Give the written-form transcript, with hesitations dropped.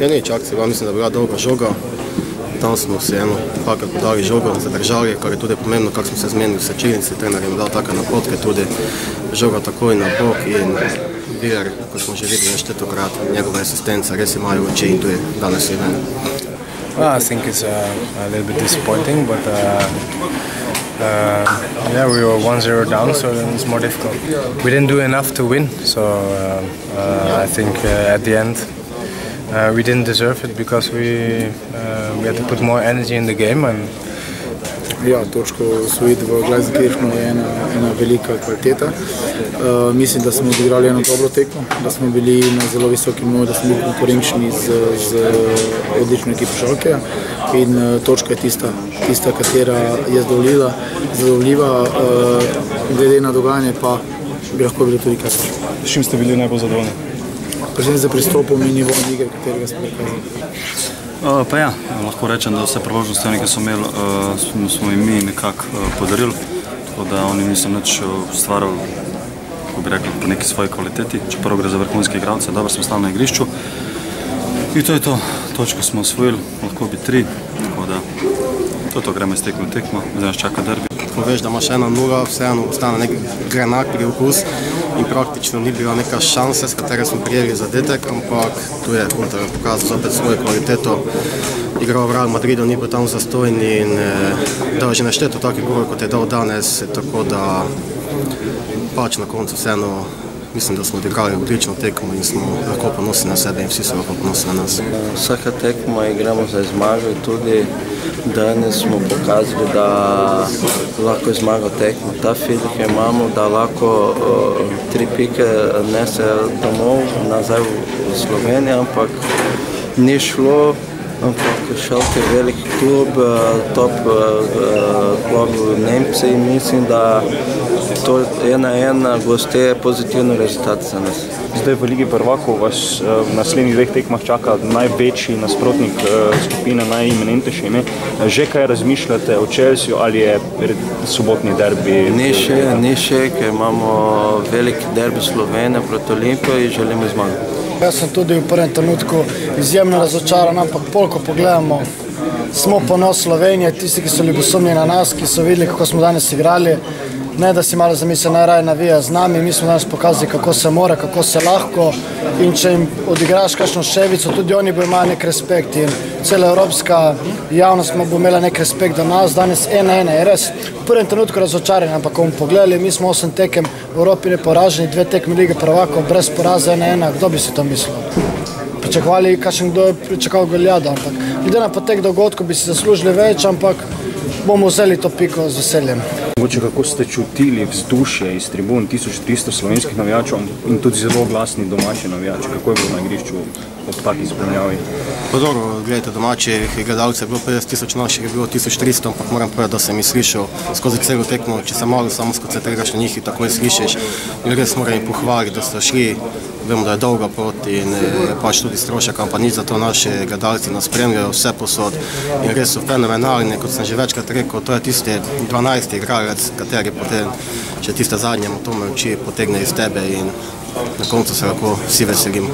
Ja, nič akcija, mislim, da je bila dolga žoga. Tam smo se nekako dali žogo, zadržali, kar je tudi pomembno, kako smo se zmenili v sečilnici, trener jim dal take napotke, tudi žoga takoj na bok in Biler, ko smo že videli neštetokrat, njegova asistenca, res imajo oči in tu je danes je ven. Well, I think it's a little bit disappointing, but yeah, we were 1-0 down, so then it's more difficult. We didn't do enough to win, so I think at the end we didn't deserve it because we had to put more energy in the game. And ja, točko osvojiti v Gleizenkirchenu je ena velika kvaliteta. Mislim, da smo odigrali eno dobro tekmo, da smo bili na zelo visoki nivoju, da smo bili konkurenčni z odlično ekipo Schalkeja in točka je tista, katera je zadovoljiva, glede na dogajanje pa bi lahko bilo tudi kaj več. S čim ste bili najbolj zadovoljni? Predvsem za pristopom in nivojem igre, katerega smo prikazali. Pa ja, lahko rečem, da vse priložnosti, ki smo imeli, smo jim mi nekako podarili, tako da oni niso nič ustvarjali, kako bi rekel, po neki svoji kvaliteti, čeprav gre za vrhunske igralce, dobro smo stali na igrišču. In to je to, točko smo osvojili, lahko bi 3, tako da to gremo iz tekme v tekmo, zdaj nas čaka derbi. Ko veš, da imaš 1-0, vseeno ostane nek grenak priokus in praktično ni bila neka šansa, s katero smo prijeli zadetek, ampak tu je Hunter pokazal zopet svojo kvaliteto. Igral v Real Madridu, ni bil tam zastojni in dal že nešteto takih golov, kot je dal danes, tako da pač na koncu vseeno mislim, da smo odigrali odlično tekmo in smo lahko ponosni na sebe in vsi so lahko ponosni na nas. Vsaka tekma igramo za zmago in tudi danes smo pokazali, da lahko zmago tekmo. Ta feeling imamo, da lahko 3 pike nese domov, nazaj v Slovenijo, ampak ni šlo. Ampak Schalke je velik klub, top klub v Nemci in mislim, da to 1-1 goste pozitivni rezultat za nas. Zdaj v Ligi prvakov vas v naslednjih 2 tekmah čaka največji nasprotnik skupine, najimenitejši. Že kaj razmišljate o Chelseaju ali je sobotni derbi? Ni še, ker imamo velik derbi Slovenije proti Olimpiji in želimo zmagati. Jaz sem tudi v prvem trenutku izjemno razočaran, ampak ko pogledamo, smo ponos Slovenije, tisti, ki so ljubosumni na nas, ki so videli, kako smo danes igrali. Ne, da si malo zamisli, najraje navija z nami, mi smo danes pokazali, kako se mora, kako se lahko in če jim odigraš kakšno ševico, tudi oni bo imeli nek respekt in cela evropska javnost bo imela nek respekt do nas. Danes 1-1 je res v prvem trenutku razočarjen, ampak ko bomo pogledali, mi smo 8 tekem v Evropi neporaženi, 2 tekme Lige prvakov, brez poraza 1-1, kdo bi si to mislil? Pričakovali, kdo je pričakoval Goljada, ampak glede na potek dogodkov bi si zaslužili več, ampak bomo vzeli to piko z veseljem. Mogoče kako ste čutili vzdušje iz tribun 1300 slovenskih navijačev in tudi zelo glasni domači navijači, kako je bilo na igrišču ob taki spremljavi? Pa dobro, gledajte, domačih gledalcev je bilo 50.000, naših je bilo 1300, ampak moram povedati, da sem jih slišal skozi celo tekmo, če se malo samo skoncentriraš na njih in takoj slišiš. In res moram jih pohvaliti, da so šli, vemo, da je dolga pot in pač tudi strošek, ampak nič za to naši gledalci nas spremljajo vse posod in res so fenomenalni, kot sem že večkrat rekel, to je tisti 12. igralec, kateri potem, če tiste zadnje motome oči potegne iz tebe in na koncu se lahko vsi veselimo.